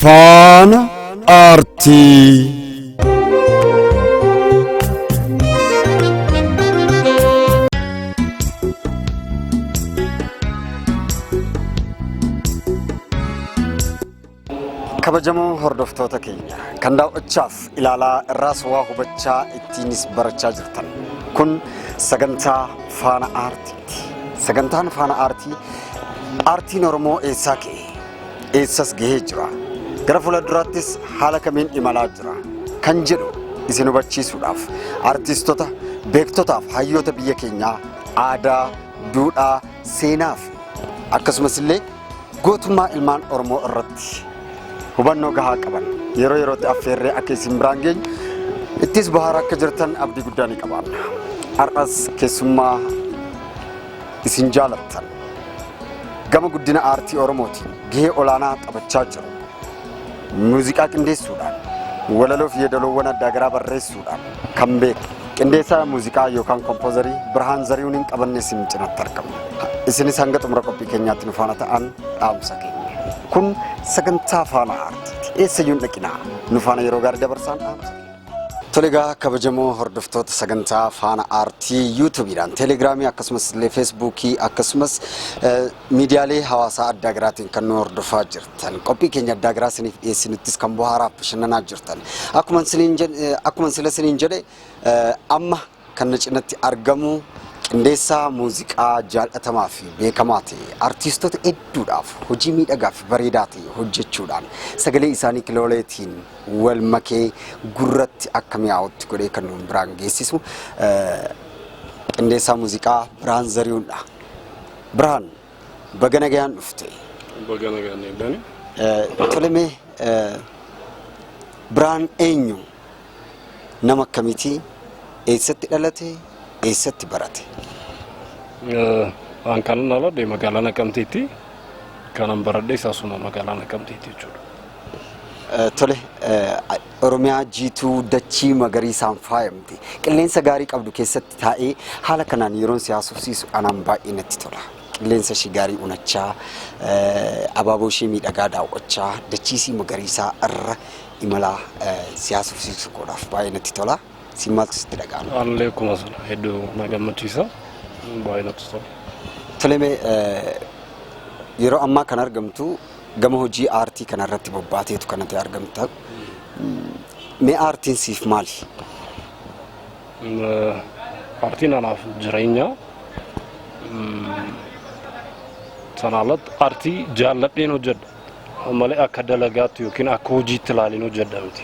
Faana Artii. Kabajamoo hordoftoota keenya kan daawwachaaf ilaalaa irraas waa hubachaa ittiinis barachaa jirtan kun sagantaa Faana Artiiti. Sagantaan Faana Artii Artiin Oromoo eessaa ka'e eessas gahee jira gara fuulduraattis haala kamiin imalaa jira kan jedhu isin hubachiisuudhaaf artiistota beektotaaf hayyoota biyya keenyaa aadaa duudhaa seenaa fi akkasumas illee gootummaa ilmaan Oromoo irratti hubannoo gahaa qaban yeroo yerootti affeerree akka isin biraan geenyu ittis bahaara akka jirtan abdii guddaa ni qabaanna. Har'as keessummaa isin jaalattan gama guddina aartii Oromootiin gahee olaanaa taphachaa jiru. Muuziqaa qindeessuudhaan walaloo fi yeedaloowwan adda garaa barreessuudhaan kan beeku qindeessaa muuziqaa yookaan kompozarii Birahaan Zarihuniin qabannee isin cinatti argamna. Isinis hanga xumura qophii keenyaatti nu faana ta'an dhaamsa keenya. Kun sagantaa Faana Artiiti. Eessayyuun dhaqinaa nu faana yeroo gaarii dabarsaan dhaamsa. Tolegaa kabajamoo hordoftoota sagantaa Faana Artii YouTube'dhaan Telegiraamii akkasumas illee Feesbuukii akkasumas miidiyaalee hawaasaa adda garaatiin kan nu hordofaa jirtan qophii keenya adda garaa isiniif dhiyeessinuttis kan bohaaraaf bashannanaa jirtan akkuma sila isiniin jedhe amma kan na cinatti argamu Qindeessaa muuziqaa jaallatamaa fi beekamaa ta'e artiistota hedduudhaaf hojii miidhagaa fi bareedaa ta'e hojjechuudhaan sagalee isaanii kilooleetiin wal makee gurratti akka mi'aawutti godhee kan nuun biraan geessisu Qindeessaa muuziqaa Birahaan Zarihunidha. Birahaan baga nagayaan dhufte. Baga nagayaan eegdani. Tolemee Birahaan eenyu nama akkamiitii eessatti dhalate eessatti barate? An kanan aladde magaalaa Naqamteetti kanan baradhe isaasuma magaalaa Naqamteetti jechuudha. Tole Oromiyaa jiituu dachii magariisaan faayamte qilleensa gaarii qabdu keessatti taa'ee haala kanaan yeroon siyaasofsiisu anaan baay'ee natti tola. Qilleensa ishii gaarii unachaa abaaboo ishii miidhagaa daawwachaa dachiisii magariisaa irra imalaa siyaasofsiisu godhaaf baay'ee natti tola. Simaaltu sitti dhaga'ama. Anillee akkuma sana hedduu na gammachiisa baay'ee natti tola. Tolemee yeroo ammaa kan argamtu gama hojii aartii kanarratti bobbaateetu kanatti argamta. Mee aartiin siif maali? Artiin anaaf jireenya. Sana alatti aartii jaalladheen hojjedha. Malee akka dalagaatti yookiin akka hojiitti ilaaleen hojjedha miti.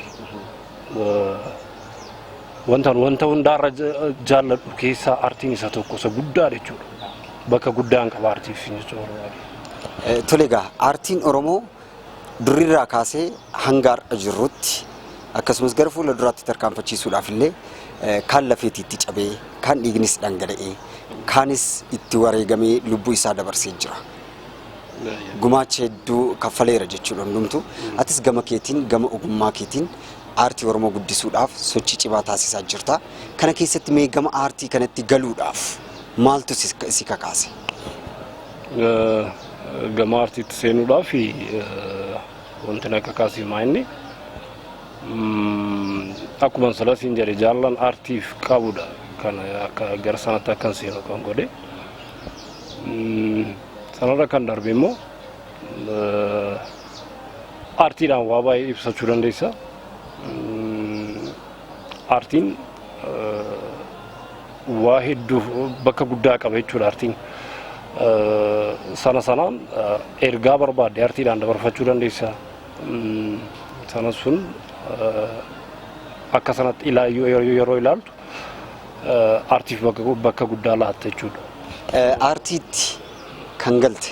Wanta hundaarra jaalladhu keessaa aartiin isa tokko isa guddaa jechuudha. Bakka guddaan qaba aartiif jechuudha. Tolegaa aartiin Oromoo durirraa kaasee hanga har'a jirrutti akkasumas gara fuula duraatti tarkaanfachiisuudhaaf illee kaan lafeetiitti cabee kaan dhiignis dhangala'ee kaanis itti wareegamee lubbuu isaa dabarsee jira. Gumaacha hedduu kaffaleera jechuudha hundumtu. Atis gama keetiin gama ogummaa keetiin aartii Oromoo guddisuudhaaf sochii cimaa taasisaa jirta. Kana keessatti mee gama aartii kanatti galuudhaaf maaltu si kakaase? Gama aartiitti seenuudhaaf wanti na kakaase maa'inni akkuma salasiin jedhe jaallan aartiif qabudha kan akka gara sanatti akkan seenu kan godhe. Sanarra kan darbe immoo aartiidhaan waa baay'ee ibsachuu dandeessa. Artiin waa hedduu bakka guddaa qaba jechuudha artiin. Sanaan ergaa barbaadde artiidhaan dabarfachuu dandeessa. Sana sun akka sanatti yeroo ilaaltu artiif bakka guddaa laatta jechuudha. Artiitti kan galte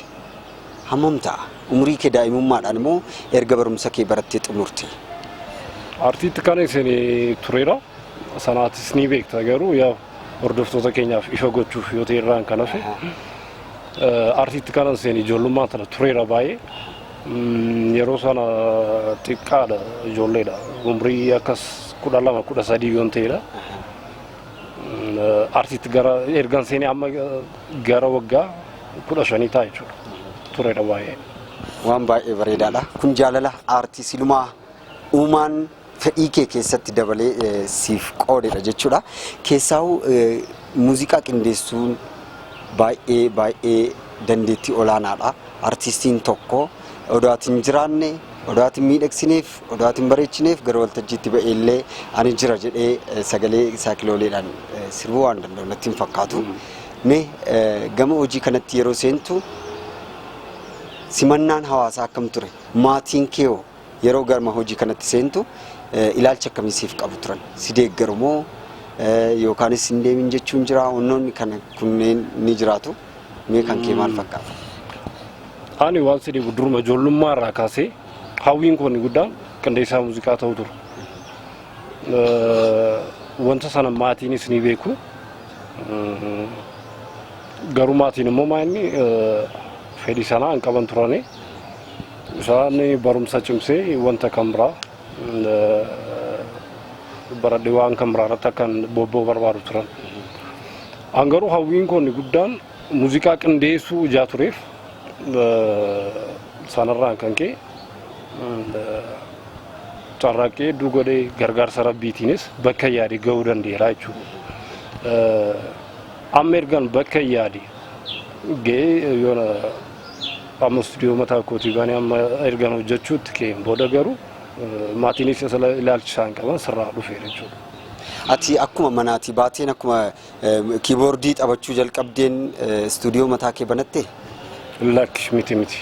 hammam ta'a? Umurii kee daa'imummaadhaan immoo erga barumsa kee barattee xumurte? Artiitti kan isin tureera. Sanaatis ni beekta garuu yaa hordoftoota keenyaaf ifa gochuuf yoo ta'e irraan kan hafe artiitti kan isin ijoollummaa tana tureera baay'ee. Yeroo sana xiqqaadha ijoolleedha. Umurii akkas 12-13 yoon ta'edha. Artiitti gara ergan seenee amma gara waggaa 15 ta'a jechuudha. Tureera baay'ee. waan baay'ee bareedaadha. Kun jaalala aartii silumaa uumaan fedhii kee keessatti dabalee siif qoodedha jechuudha. Keessaa'u muuziqaa qindeessuun baay'ee dandeettii olaanaadha. Artistiin tokko odaatiin jiraanne, odaatiin miidhagsineef, odaatiin bareechineef gara waltajjiitti ba'eellee ani jira jedhee sagalee isaa kilooleedhaan sirbuu waan danda'u natti hin fakkaatu. Mee gama hojii kanatti yeroo seentu simannaan hawaasaa akkam ture? Maatiin kee yeroo gama hojii kanatti seentu ilaalcha akkamii siif qabu turan? Si deeggaru moo yookaanis hin deemin jechuun jira? Wannoonni kana kunneen ni jiraatu. Mee kan kee maal fakkaata? Ani waan si dhibu duruma ijoollummaa irraa kaasee hawwiin koo inni guddaan qindeessaa muuziqaa ta'uu ture. Wanta sana maatiinis ni beeku. Garuu maatiin immoo maanni fedhii sanaa hin qaban turani. Isaan barumsa cimsee wanta kan biraa baradhee waan kan biraa irratti akkan bobba'uu barbaadu turan. An garuu hawwiin koo inni guddaan muuziqaa qindeessuu ijaa tureef sanarraan kan ka'e carraaqqee hedduu godhee gargaarsa rabbiitiinis bakka yaade ga'uu danda'eera jechuudha. Amma ergan bakka yaade ga'ee yoona amma stuudiyoo mataa kootii baanee amma ergan hojjechuutti ka'een booda garuu maatiinis ilaalcha isaan qaban sirraa dhufeera jechuudha. Ati akkuma manaatii baateen akkuma kiiboordii taphachuu jalqabdeen stuudiyoo mataa kee banattee? Lakki miti.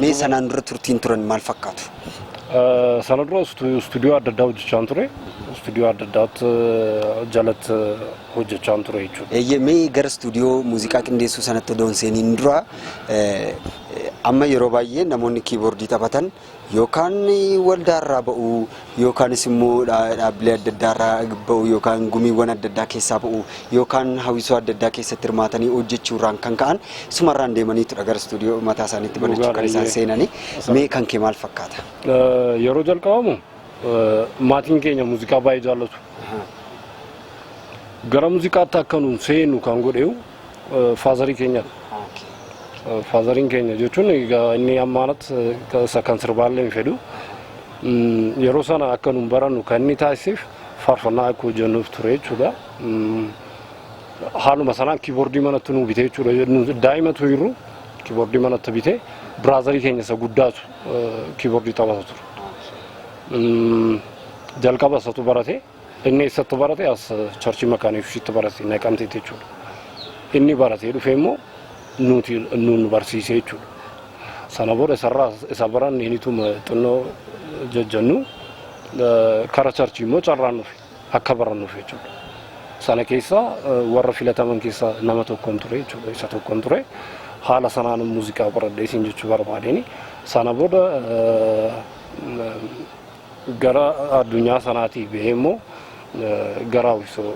Mee sanaan dura turtiin turan maal fakkaatu? Sana dura stuudiyoo adda addaa hojjechaan ture. Stuudiyoo adda addaatti jalatti hojjechaan ture jechuudha. Mee gara stuudiyoo muuziqaa qindeessuu sanatti odoon seeniin dura amma yeroo baay'ee namoonni kiiboordii taphatan yookaan waldaarraa ba'u yookaanis immoo dhaabbilee adda addaarraa ba'u yookaan gumiiwwan adda addaa keessaa ba'u yookaan hawwisoo adda addaa keessatti hirmaatanii hojjechuurraan kan ka'an sumarraan deemaniitudha gara stuudiyoo mataa isaaniitti banachuu kan isaan seenanii. Mee kan kee maal fakkaata? Yeroo jalqabamu maatiin keenya muuziqaa baay'ee jaallatu. Gara muuziqaatti akka nuun seenu kan godheewu faazarii keenyadha. Faazariin keenya jechuun inni ammaanatti kan sirbaallee hin fedhu. Yeroo sana akka nuun barannu kan inni taasiseef faarfannaa akka hojjennuuf ture jechuudha. Haaluma sanaan kiiboordii manatti nuu bitee jechuudha. Daa'imatu jiru kiiboordii manatti bitee biraazarii keenya isa guddaatu kiiboordii taphata ture. Jalqaba isatu barate inni eessatti barate as charchii makaaniifsitti barate naqamteetti jechuudha. Inni baratee dhufee immoo nuun barsiisee jechuudha. Sana booda isa baran hinituma xinnoo jajjannu kara charchii immoo carraan dhufe akka barannuuf jechuudha. Sana keessa warra filataman keessa nama tokkoon ture jechuudha. Isa tokkoon ture haala sanaan muuziqaa baradhee isin jechuu barbaadeni. Sana booda gara addunyaa sanaatii bahee immoo gara hawwisoo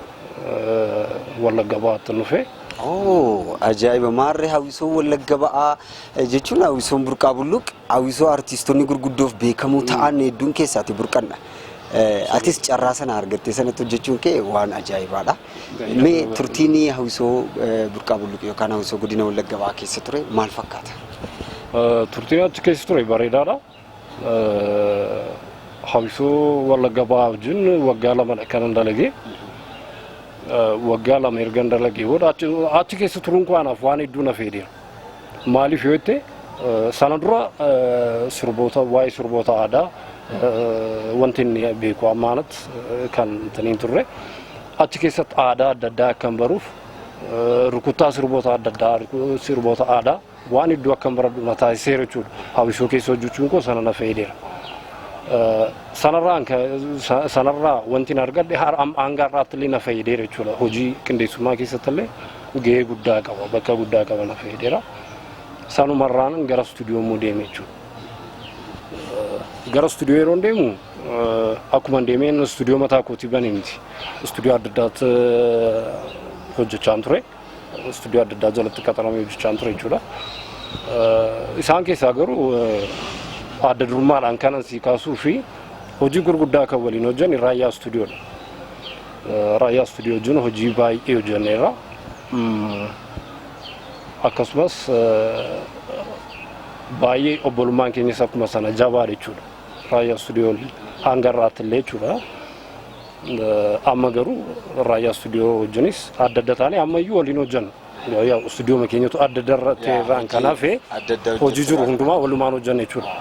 Wallagga Bahaatti dhufe. Ajaa'iba! Maarree hawwisoo Wallagga Bahaa jechuun hawwisoon burqaa bulluq hawwisoo artistoonni gurguddoof beekamuu ta'an hedduun keessaati burqanna. Atis carraa sana argattee sanatti hojjechuun kee waan ajaa'ibaadha. Mee turtiin hawwisoo burqaa bulluq yookaan hawwisoo godina Wallagga Bahaa keessa ture maal fakkaata? Turtiin achi keessa ture bareedaadha. Hawwisoo Wallagga Bahaa wajjin waggaa lamadha kan dalagee. Waggaa lama erga dalagee booda achi keessa turuun koo anaaf waan hedduu na fayyadeera. Maaliif yoo jette sana dura waa'ee sirboota aadaa wanti inni beeku ammaanatti kan taniin turre achi keessatti aadaa adda addaa akkan baruuf rukuttaa sirboota adda addaa sirboota aadaa waan hedduu akkan baradhu na taasiseera jechuudha. Hawwisoo keessa hojjechuun koo sana na fayyadeera. Sanarraa wanti na argadhe hanga har'aatti illee na fayyadeera jechuudha. Hojii qindeessummaa keessatti illee gahee guddaa qaba, bakka guddaa qaba na fayyadeera. Sanumarraan gara stuudiyoo immoo deeme jechuudha. Gara stuudiyoo yeroo deemu akkuma deemeen stuudiyoo mataa kootii banee miti. Stuudiyoo adda addaatti hojjechaan ture. Stuudiyoo adda addaa jalatti qaxaramee hojjechaan ture jechuudha. Isaan keessaa garuu adda durummaadhaan kanan sii kaasuu fi hojii gurguddaa kan waliin hojjennu raayyaa stuudiyoodha. Raayyaa stuudiyoo wajjin hojii baay'ee hojjenneerra. Akkasumas baay'ee obbolummaan keenyas akkuma sana jabaa jechuudha. Raayyaa istuudiyoo hanga irraatti illee jechuudha. Amma garuu raayyaa istuudiyoo wajjinis adda adda taanee ammayyuu waliin hojjenna. Yaa istuudiyoo keenyatu adda adda ta'erraan kan hafe hojii jiru hundumaa walumaan hojjenna jechuudha.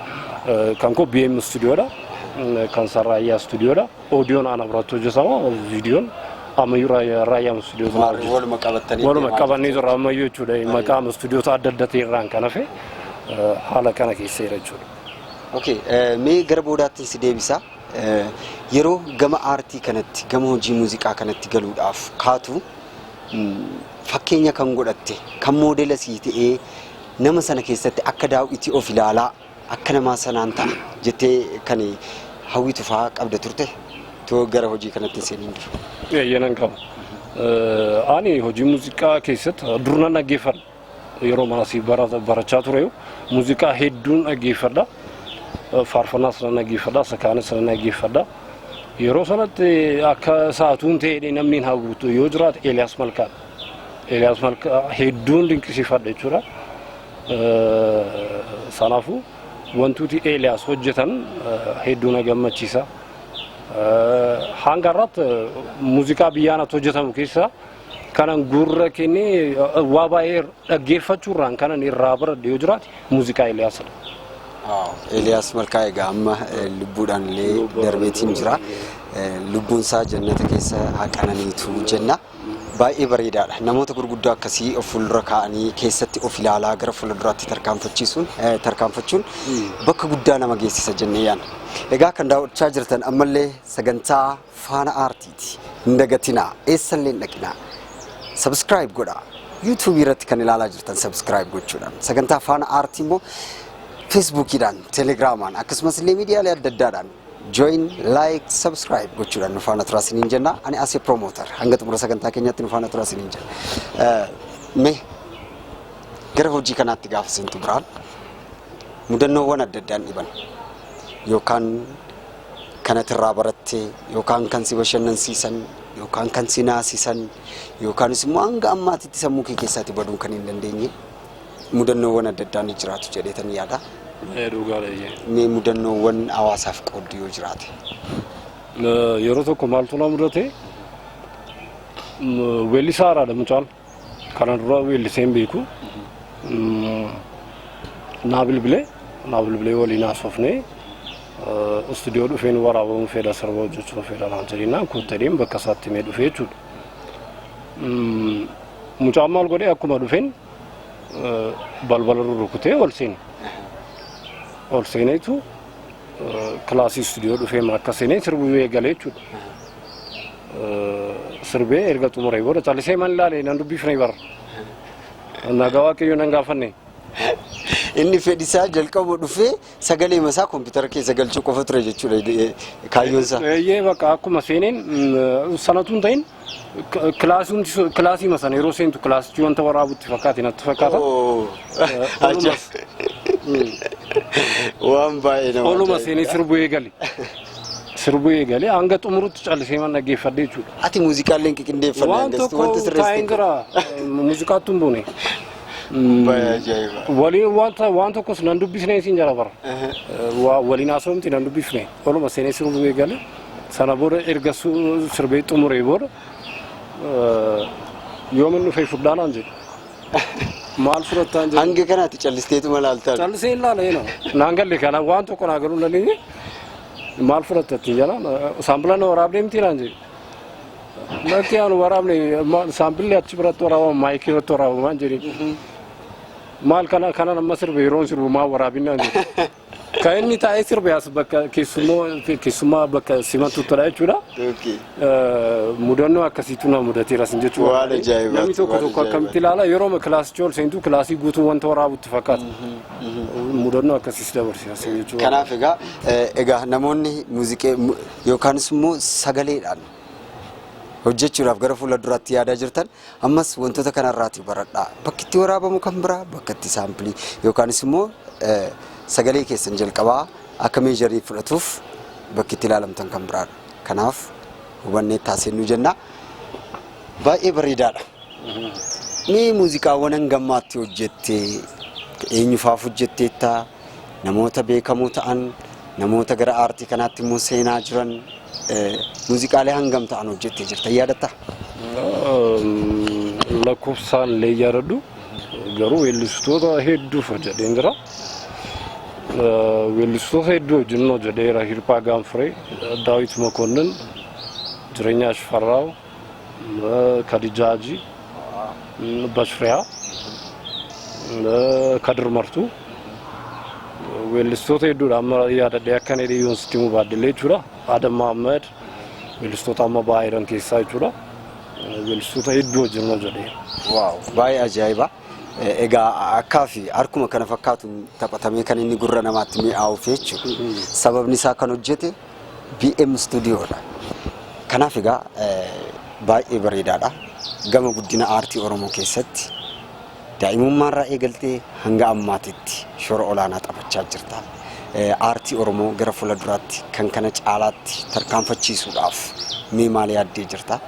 Kan koo BM istuudiyoodha. Kan raayyaa istuudiyoodha. Oodiyoon ana biratti hojjetama. Viidiyoon ammayyuu raayyaa istuudiyoo waluma qabannee jirra ammayyuu jechuudha. Maqaan istuudiyoo adda adda ta'erraan kan hafe haala kana keessa jira jechuudha. Okay, mee gara boodaatti si deebisa. Yeroo gama aartii kanatti gama hojii muuziqaa kanatti galuudhaaf kaatu fakkeenya kan godhatte kan moodela sii ta'ee nama sana keessatti akka daawwitii of ilaalaa akka namaa sanaan ta'a jettee kan hawwitu fa'aa qabda turte too gara hojii kanatti seeniin dura. Yeenan qaba. Ani hojii muuziqaa keessatti durna dhaggeeffadha. Yeroo mana si barachaa ture muuziqaa hedduun dhaggeeffadha. Faarfannaa sana dhaggeeffadha, sakaana sana dhaggeeffadha. Yeroo sanatti akka saatuun ta'ee namni hawwatu yoo jiraate Eeliyaas Malkaa. Eeliyaas Malkaa hedduun dinqisiifadha jechuudha. Sanaafuu wantooti Eeliyaas hojjetan hedduun na gammachiisa. Hanga irratti muuziqaa biyyaanatti hojjetamu keessa kanan gurra kennee waa baay'ee dhaggeeffachuurraan kanan irraa baradhe yoo jiraate muuziqaa Eeliyaasadha. Eeliyaas Malkaa egaa amma lubbuudhaan illee darbeetiin jira. Lubbuun isaa jannata keessa haqananiitu jenna. Baay'ee bareedaadha. Namoota gurguddaa akkasii of fuuldura kaa'anii keessatti of ilaalaa gara fuulduraatti tarkaanfachuun bakka guddaa nama geessisa jennee yaadna. Egaa kan daawwachaa jirtan ammallee sagantaa faana aartiiti. Hin dagatinaa, eessallee hin dhaqinaa. Subscribe godhaa. YouTube irratti kan ilaalaa jirtan subscribe gochuudhaan. Sagantaa faana aartii immoo Facebookiidhaan, Telegiraamaan akkasumas illee miidiyaalee adda addaadhaan join, like, subscribe gochuudhaan nu faana turaa isiniin jenna. Ani asii promoter hanga xumura sagantaa keenyatti nu faana turaa isiniin jenna. Mee gara hojii kanaatti gaafa seentu Birahaan mudannoowwan adda addaan dhiban yookaan kanatti irraa barattee yookaan kan si bashannansiisan yookaan kan si naasisan yookaanis immoo hanga ammaatitti sammuu kee keessaatti baduu kan hin dandeenye mudannoowwan adda addaan jiraatu jedheetan yaada. Mee mudannoowwan hawaasaaf qooddu yoo jiraate? Yeroo tokko maaltu na mudate weellisaa haaraadha mucaan kana dura weellisee hin beeku. Naa bilbilee waliin haasofnee istuudiyoo dhufeen waraabamuu fedha sirba hojjechuu fedha naan jedhinaan kuttadeen bakka isaatti mee dhufee jechuudha. Mucaan maal godhee akkuma dhufeen balbala rurrukutee ol seeneetu kilaasii istuudiyoo dhufee akka seenee sirbuu eegalee jechuudha. Sirbee erga xumuree booda callisee man ilaalee nan dubbifnee bara. Nagaa waaqayyoo nan gaafanne. Inni fedhisaa jalqaba dhufee sagalee masaa kompiitara keessa galchuu qofa ture jechuudha kaayyoon isaa. Eeyyee bakka akkuma seeneen sanatuun ta'in kilaasii masan yeroo seentu kilaasichi wanta waraabutti fakkaate natti fakkaata. Waan baay'ee nama. Oluma seenee sirbuu eegale hanga xumurutti callisee man dhaggeeffadhe jechuudha. Ati muuziqaallee qindeeffadhe wanti sirreessite. Muuziqaattu hin buune. Waliin waan tokkos nan dubbisnee siin jala bara. Waliin haasofamti nan dubbifne. Oluma seenee sirbuu eegale sana booda erga sirbee xumuree booda yoomin dhufee fudhaanaan jedhe. Maal fudhattaan jedhe. Hanga kanaatti callisteetu malaaltaa. Callisee ilaala eenaa. Naan galle kana waan tokko naa galuu laleenye maal fudhattatti jala saampilaan waraabnee miti naan jedhe. Bakki aan waraabne saampilli achi biratti waraabama maayikii irratti waraabamaan jedhe. Maal kana nama sirbe yeroon sirbu maa waraabinaan jedhe. Kan inni taa'ee sirbe as bakka keessummaa bakka simatuttudha jechuudha. Mudannoo akkasiitu nama mudateera sin jechuudha. Waan ajaa'ibaati. Namni tokko akkamitti ilaala yeroo kilaasichi ol seentu kilaasii guutuu wanta waraabutti fakkaata. Mudannoo akkasiis dabarsiisa sin jechuudha. Kanaaf egaa namoonni muuziqaa yookaanis immoo sagaleedhaan hojjechuudhaaf gara fuula duraatti yaadaa jirtan ammas wantoota kanarraati baradhaa. Bakki itti waraabamu kan biraa bakka itti saampilii yookaanis immoo sagalee keessan jalqabaa akka meejarii fudhatuuf bakki itti ilaalamtan kan biraadha. Kanaaf hubannee taasisnu jenna. Baay'ee bareedaadha. Mee muuziqaawwan hangammaatti hojjettee eenyufaaf hojjetteetta namoota beekamoo ta'an namoota gara aartii kanaatti immoo seenaa jiran muuziqaalee hangam ta'an hojjettee jirta yaadatta? Lakkoofsaan illee yaadadhu garuu weellistoota hedduuf hojjedheen jira. Weellistoota hedduu wajjin hojjedheera. Hirphaa Gaanfuree, Daawit Makonnin, Jireenya Shifarraaw, Kadijaaji, Bashriyaa, Kadir Martuu. Weellistoota hedduudha amma yaadadhee akkan hidhee yoon sitti himuu baadillee jechuudha. Adam Mahammad weellistoota amma baay'eedhaan keessaa jechuudha. Weellistoota hedduu wajjin hojjedheera. Waaw, baay'ee ajaa'iba. Egaa akkaa fi harkuma kana fakkaatu taphatamee kan inni gurra namaatti mi'aawuuf jechuudha. Sababni isaa kan hojjete BM Stuudioodha. Kanaaf egaa baay'ee bareedaadha. Gama guddina aartii Oromoo keessatti daa'imummaarraa eegaltee hanga ammaatitti shoora olaanaa taphachaa jirta. Aartii Oromoo gara fuulduraatti kan kana caalaatti tarkaanfachiisuudhaaf mee maal yaaddee jirta?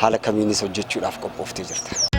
Haala kamiinis hojjechuudhaaf qophooftee jirta?